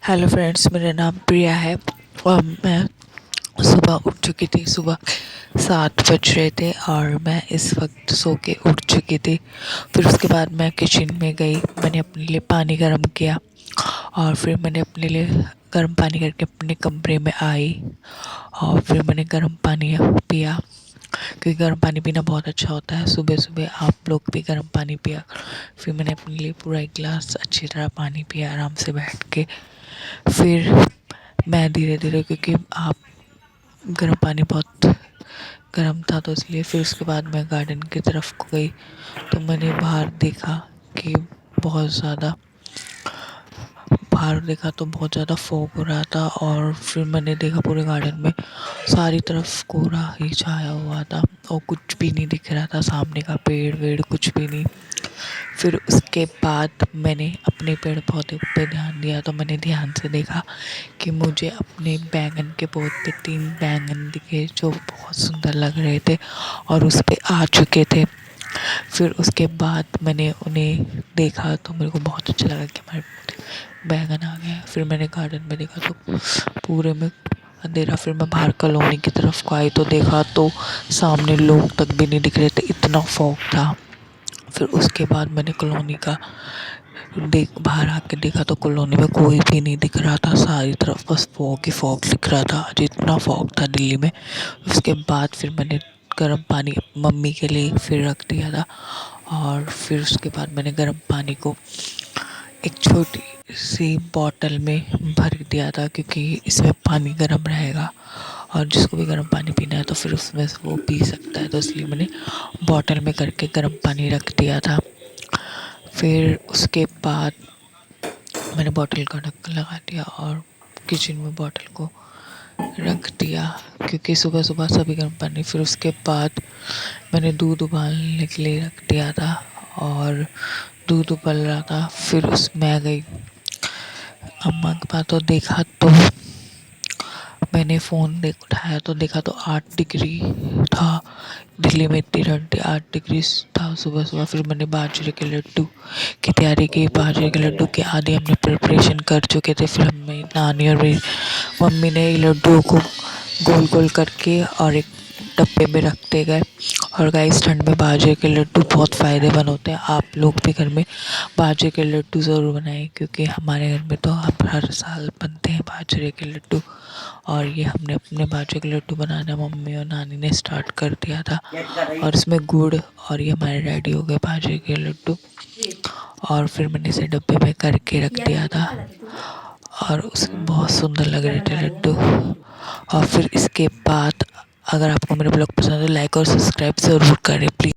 Hello friends, मेरा नाम प्रिया है और मैं सुबह उठ चुकी थी। सुबह 7 बज रहे थे और मैं इस वक्त सो के उठ चुकी थी। फिर उसके बाद मैं किचन में गई, मैंने अपने लिए पानी गर्म किया और फिर मैंने अपने लिए गर्म पानी करके अपने कमरे में आई और फिर मैंने गर्म पानी पिया, क्योंकि गर्म पानी पीना बहुत अच्छा होता है। सुबह सुबह आप लोग भी गर्म पानी पिया। फिर मैंने अपने लिए पूरा एक गिलास अच्छी तरह पानी पिया आराम से बैठ के। फिर मैं धीरे धीरे, क्योंकि आप गर्म पानी बहुत गर्म था तो इसलिए फिर उसके बाद मैं गार्डन की तरफ को गई तो मैंने कि बहुत ज़्यादा बाहर देखा तो बहुत ज़्यादा फॉग हो रहा था और फिर मैंने देखा पूरे गार्डन में सारी तरफ कोहरा ही छाया हुआ था और कुछ भी नहीं दिख रहा था, सामने का पेड़ वेड़ कुछ भी नहीं। फिर उसके बाद मैंने अपने पेड़ पौधे पे ध्यान दिया तो मैंने ध्यान से देखा कि मुझे अपने बैंगन के पौध पे 3 बैंगन दिखे जो बहुत सुंदर लग रहे थे और उस पे आ चुके थे। फिर उसके बाद मैंने उन्हें देखा तो मेरे को बहुत अच्छा लगा कि हमारे बैंगन आ गए। फिर मैंने गार्डन में देखा तो पूरे में अंधेरा। फिर मैं बाहर कॉलोनी की तरफ को आई तो देखा तो सामने लोग तक भी नहीं दिख रहे थे, इतना फॉग था। फिर उसके बाद मैंने कॉलोनी का बाहर आके देखा तो कॉलोनी में कोई भी नहीं दिख रहा था, सारी तरफ बस फॉग ही फॉग दिख रहा था, जितना फॉग था दिल्ली में। उसके बाद फिर मैंने गर्म पानी मम्मी के लिए फिर रख दिया था और फिर उसके बाद मैंने गर्म पानी को एक छोटी सी बॉटल में भर दिया था, क्योंकि इसमें पानी गर्म रहेगा और जिसको भी गर्म पानी पीना है तो फिर उसमें से वो पी सकता है, तो इसलिए मैंने बॉटल में करके गर्म पानी रख दिया था। फिर उसके बाद मैंने बॉटल का ढक्कन लगा दिया और किचन में बॉटल को रख दिया, क्योंकि सुबह सुबह सभी गर्म पानी। फिर उसके बाद मैंने दूध उबालने के लिए रख दिया था और दूध उबल रहा था। फिर उसमें आ गई अम्मा के पास तो देखा तो मैंने फ़ोन उठाया तो देखा तो 8 डिग्री था। दिल्ली में इतनी ठंडी 8 डिग्री था सुबह सुबह। फिर मैंने बाजरे के लड्डू की तैयारी की। बाजरे के लड्डू के आधे हमने प्रिपरेशन कर चुके थे। फिर हमें नानी और मेरी मम्मी ने लड्डुओं को गोल गोल करके और एक डब्बे में रखते गए। और गाइस, ठंड में बाजरे के लड्डू बहुत फ़ायदेमंद होते हैं। आप लोग भी घर में बाजरे के लड्डू ज़रूर बनाएं, क्योंकि हमारे घर में तो अब हर साल बनते हैं बाजरे के लड्डू। और ये हमने अपने बाजरे के लड्डू बनाना मम्मी और नानी ने स्टार्ट कर दिया था और इसमें गुड़ और ये हमारे रेडी हो गए बाजरे के लड्डू। और फिर मैंने इसे डब्बे में करके रख दिया था और उसमें बहुत सुंदर लग रहे थे लड्डू। और फिर इसके बाद अगर आपको मेरा ब्लॉग पसंद है तो लाइक और सब्सक्राइब ज़रूर करें प्लीज़।